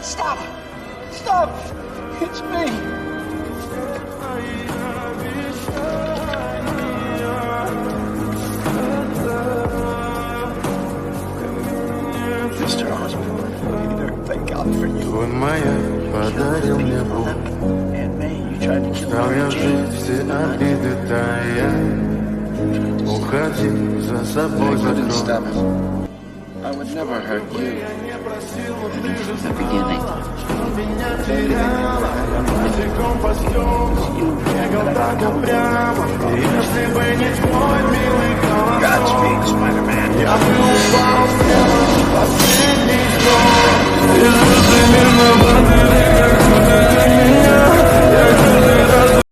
Stop! Stop! It's me! Mr. Osborne, thank God for you. Он маяк подарил мне Бог. Стал я жить все обиды тая. Уходи, за собой закрой. I would never hurt you. The beginning. Бегал так упрямо, и